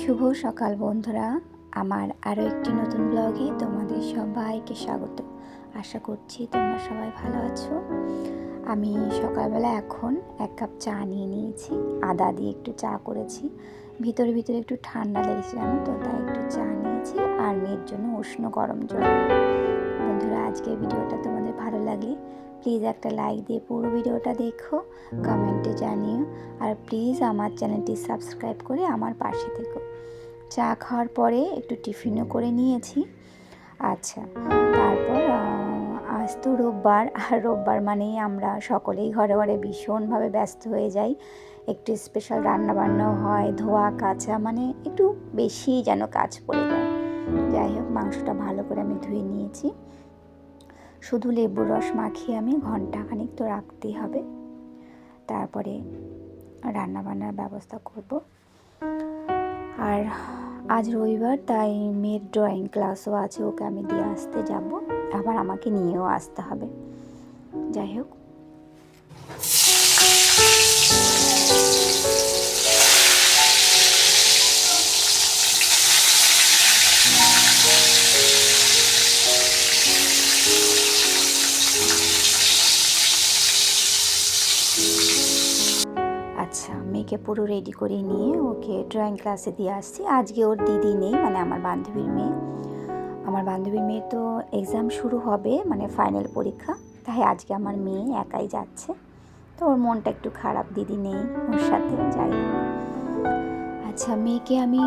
শুভ সকাল বন্ধুরা, আমার আরও একটি নতুন ব্লগে তোমাদের সবাইকে স্বাগত। আশা করছি তোমরা সবাই ভালো আছো। আমি সকালবেলা এখন 1 কাপ চা নিয়ে নিয়েছি, আদা দিয়ে একটু চা করেছি। ভিতরে একটু ঠান্ডা লেগেছে জানো তো, তাই একটু চা নিয়েছি আর মেয়ের জন্য উষ্ণ গরম জল। বন্ধুরা, আজকের ভিডিওটা তোমাদের ভালো লাগলে প্লিজ একটা লাইক দিয়ে পুরো ভিডিওটা দেখো, কমেন্টে জানিও, আর প্লিজ আমার চ্যানেলটি সাবস্ক্রাইব করে আমার পাশে থেকো। চা খাওয়ার পরে একটু টিফিনও করে নিয়েছি। আচ্ছা, তারপর আজ তো রোববার, আর রোববার মানেই আমরা সকলেই ঘরে ঘরে ভীষণভাবে ব্যস্ত হয়ে যাই। একটু স্পেশাল রান্নাবান্নাও হয়, ধোয়া কাচা, মানে একটু বেশি যেন কাজ পড়ে যায়। যাই হোক, মাংসটা ভালো করে আমি ধুয়ে নিয়েছি। শুধু লেবুর রস মাখিয়ে আমি ঘন্টাখানিক তো রাখতেই হবে, তারপরে রান্নাবান্নার ব্যবস্থা করব। আর আজ রবিবার, তাই মেয়ের ড্রয়িং ক্লাসও আছে, ওকে আমি দিয়ে আসতে যাব, আবার আমাকে নিয়েও আসতে হবে। যাই হোক, আচ্ছা, মেয়েকে পুরো রেডি করে নিয়ে ওকে ড্রয়িং ক্লাসে দিয়ে আসছি। আজকে ওর দিদি নেই, মানে আমার বান্ধবীর মেয়ে তো এক্সাম শুরু হবে, মানে ফাইনাল পরীক্ষা, তাই আজকে আমার মেয়ে একাই যাচ্ছে। তো ওর মনটা একটু খারাপ, দিদি নেই ওর সাথে। যাই হোক, আচ্ছা, মেয়েকে আমি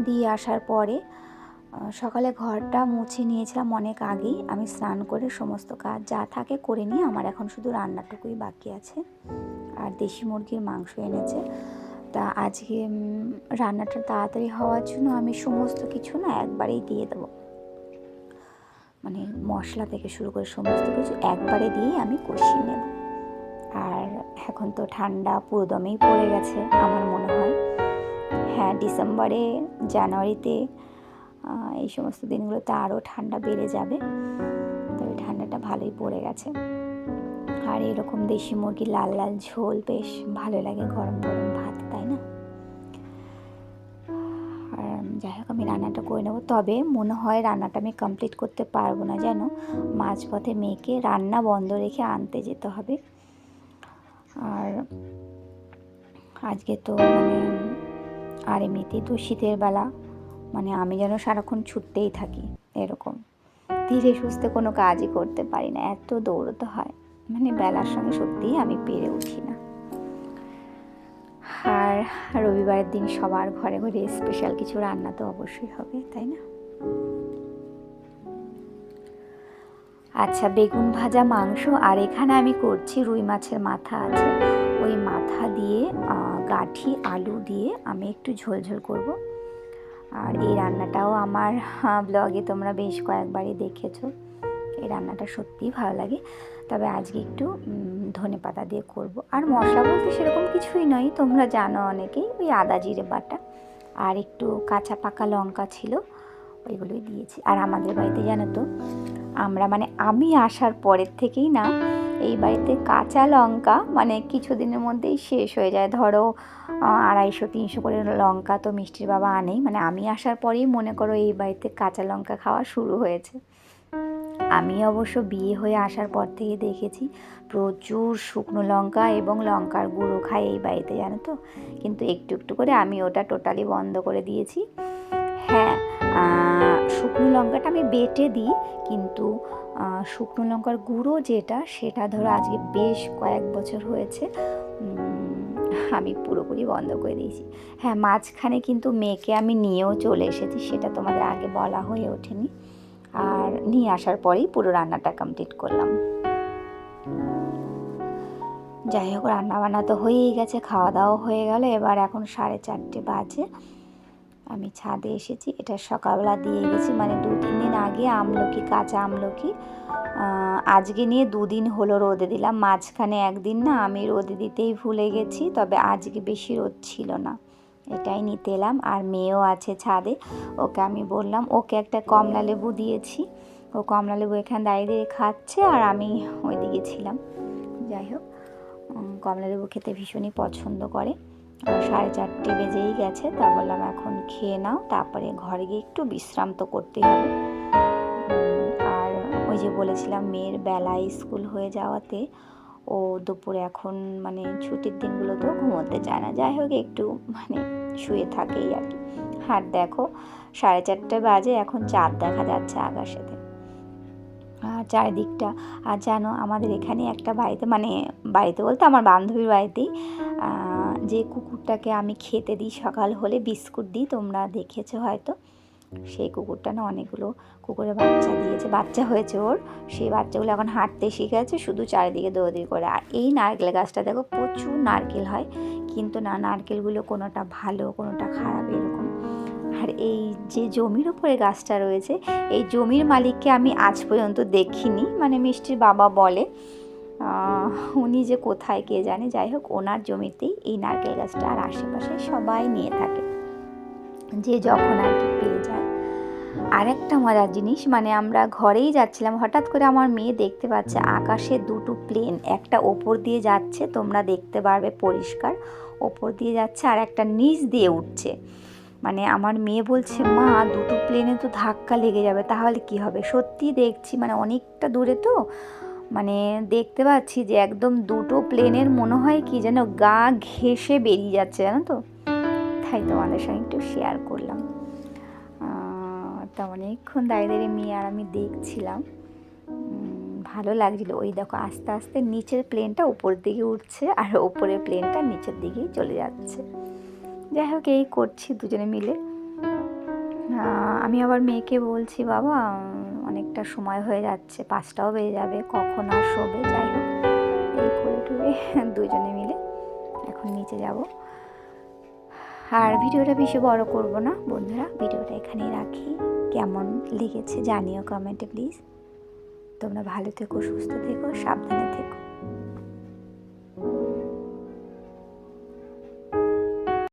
দিয়ে আসার পরে সকালে ঘরটা মুছে নিয়েছিলাম অনেক আগেই। আমি স্নান করে সমস্ত কাজ যা থাকে করে নিয়ে আমার এখন শুধু রান্নাটুকুই বাকি আছে। আর দেশি মুরগির মাংস এনেছে, তা আজকে রান্নাটা তাড়াতাড়ি হওয়ার জন্য আমি সমস্ত কিছু না একবারেই দিয়ে দেবো, মানে মশলা থেকে শুরু করে সমস্ত কিছু একবারে দিয়ে আমি কষিয়ে নেব। আর এখন তো ঠান্ডা পুরোদমেই পড়ে গেছে আমার মনে হয়। হ্যাঁ, ডিসেম্বরে, জানুয়ারিতে, এই সমস্ত দিনগুলোতে আরও ঠান্ডা বেড়ে যাবে, তবে ঠান্ডাটা ভালোই পড়ে গেছে। আর এরকম দেশি মুরগির লাল লাল ঝোল বেশ ভালো লাগে গরম গরম ভাত, তাই না? আর যাই হোক, আমি রান্নাটা করে নেবো, তবে মনে হয় রান্নাটা আমি কমপ্লিট করতে পারবো না, যেন মাঝপথে মেয়েকে রান্না বন্ধ রেখে আনতে যেতে হবে। আর আজকে তো আর এমনিতেই তো শীতের বেলা, মানে আমি যেন সারাক্ষণ ছুটতেই থাকি, এরকম ধীরে সুস্থে কোনো কাজই করতে পারি না, এত দৌড়তে হয়, মানে বেলার সঙ্গে সত্যিই আমি পেরে উঠি না। আর রবিবারের দিন সবার ঘরে ঘরে স্পেশাল কিছু রান্না তো অবশ্যই হবে, তাই না? আচ্ছা, বেগুন ভাজা মাংস, আর এখানে আমি করছি রুই মাছের মাথা আছে, ওই মাথা দিয়ে গাঠি আলু দিয়ে আমি একটু ঝোল করব। আর এই রান্নাটাও আমার ব্লগে তোমরা বেশ কয়েকবারই দেখেছো। এই রান্নাটা সত্যিই ভালো লাগে, তবে আজকে একটু ধনেপাতা দিয়ে করব। আর মশলা বলতে সেরকম কিছুই নয়, তোমরা জানো অনেকেই, ওই আদা জিরে বাটা আর একটু কাঁচা পাকা লঙ্কা ছিল, ওইগুলোই দিয়েছি। আর আমাদের বাড়িতে জানো তো, আমি আসার পরের থেকেই না এই বাড়িতে কাঁচা লঙ্কা মানে কিছুদিনের মধ্যেই শেষ হয়ে যায়। ধরো 250-300 করে লঙ্কা তো মিষ্টির বাবা আনেই, মানে আমি আসার পরেই মনে করো এই বাড়িতে কাঁচা লঙ্কা খাওয়া শুরু হয়েছে। আমি অবশ্য বিয়ে হয়ে আসার পর থেকে দেখেছি প্রচুর শুকনো লঙ্কা এবং লঙ্কার গুঁড়ো খায় এই বাড়িতে, জানো তো, কিন্তু একটু করে আমি ওটা টোটালি বন্ধ করে দিয়েছি। হ্যাঁ, শুকনো লঙ্কাটা আমি বেটে দিই, কিন্তু শুকনো লঙ্কার গুঁড়ো যেটা, সেটা ধরো আজকে বেশ কয়েক বছর হয়েছে আমি পুরোপুরি বন্ধ করে দিয়েছি। হ্যাঁ, মাঝখানে কিন্তু মেয়েকে আমি নিয়েও চলে এসেছি, সেটা তোমাদের আগে বলা হয়ে ওঠেনি। আর নিয়ে আসার পরেই পুরো রান্নাটা কমপ্লিট করলাম। যাই হোক, রান্নাবান্না তো হয়েই গেছে, খাওয়া দাওয়া হয়ে গেল। এবার এখন 4:30 বাজে, আমি ছাদে এসেছি। এটা সকালবেলা দিয়ে গেছি, মানে 2-3 দিন আগে আমলকি, কাঁচা আমলকি আজকে নিয়ে 2 দিন হলো রোদে দিলাম। মাঝখানে একদিন না আমি রোদে দিতেই ভুলে গেছি, তবে আজকে বেশি রোদ ছিল না, এটাই নিতে এলাম। আর মেয়েও আছে ছাদে, ওকে আমি বললাম, ওকে একটা কমলা লেবু দিয়েছি, ও কমলা লেবু এখানে দাঁড়িয়ে খাচ্ছে, আর আমি ওইদিকে ছিলাম। যাই হোক, কমলা লেবু খেতে ভীষণই পছন্দ করে, 4:30 বেজেই গেছে। তা বললাম এখন খেয়ে নাও, তারপরে ঘরে গিয়ে একটু বিশ্রাম তো করতেই হবে। আর ওই যে বলেছিলাম মেয়ের বেলায় স্কুল হয়ে যাওয়াতে ও দুপুরে এখন মানে ছুটির দিনগুলোতেও ঘুমোতে চায় না, যাই হোক একটু মানে শুয়ে থাকেই আর কি। আর দেখো 4:30 বাজে, এখন চাঁদ দেখা যাচ্ছে আকাশেতে, আর চারিদিকটা। আর জানো আমাদের এখানে একটা বাড়িতে, মানে বাড়িতে বলতে আমার বান্ধবীর বাড়িতেই, যে কুকুরটাকে আমি খেতে দিই সকাল হলে, বিস্কুট দিই, তোমরা দেখেছো হয়তো, সেই কুকুরটা না অনেকগুলো কুকুরের বাচ্চা দিয়েছে, বাচ্চা হয়েছে ওর। সেই বাচ্চাগুলো এখন হাঁটতে শিখেছে, শুধু চারিদিকে দৌড়াদৌড়ি করে। আর এই নারকেল গাছটা দেখো প্রচুর নারকেল হয়, কিন্তু না নারকেলগুলো কোনোটা ভালো কোনোটা খারাপ এরকম। আর এই যে জমির উপরে গাছটা রয়েছে, এই জমির মালিককে আমি আজ পর্যন্ত দেখিনি, মানে মিষ্টির বাবা বলে উনি যে কোথায় কে জানে, যাই হোক ওনার জমিতেই এই নারকেল গাছটা, আর আশেপাশে সবাই নিয়ে থাকে যে যখন আর কি পেয়ে যায়। আর একটা মজার জিনিস, মানে আমরা ঘরেই যাচ্ছিলাম, হঠাৎ করে আমার মেয়ে দেখতে পাচ্ছে আকাশে দুটো প্লেন, একটা ওপর দিয়ে যাচ্ছে, তোমরা দেখতে পারবে পরিষ্কার, ওপর দিয়ে যাচ্ছে, আর একটা নিচ দিয়ে উঠছে। মানে আমার মেয়ে বলছে মা দুটো প্লেনে তো ধাক্কা লেগে যাবে, তাহলে কি হবে। সত্যি দেখছি মানে অনেকটা দূরে তো, মানে দেখতে পাচ্ছি যে একদম দুটো প্লেনের মনে হয় কি যেন গা ঘেঁষে বেরিয়ে যাচ্ছে, জানো তো। তাই তোমাদের সঙ্গে একটু শেয়ার করলাম। তা অনেকক্ষণ দাঁড়িয়ে দাঁড়িয়ে মেয়ে আর আমি দেখছিলাম, ভালো লাগছিল। ওই দেখো আস্তে আস্তে নিচের প্লেনটা উপর দিকে উঠছে, আর ওপরের প্লেনটা নিচের দিকেই চলে যাচ্ছে। যাই হোক এই করছি দুজনে মিলে। আমি আবার মেয়েকে বলছি বাবা অনেকটা সময় হয়ে যাচ্ছে, 5টাও বেজে যাবে, কখন আর শোবে। যাই হোক এই করে টুরে দুজনে মিলে এখন নিচে যাব। আর ভিডিওটা বেশি বড় করব না বন্ধুরা, ভিডিওটা এখানেই রাখি। কেমন লেগেছে জানিও কমেন্টে প্লিজ। তোমরা ভালো থেকো, সুস্থ থেকো, সাবধানে থেকো।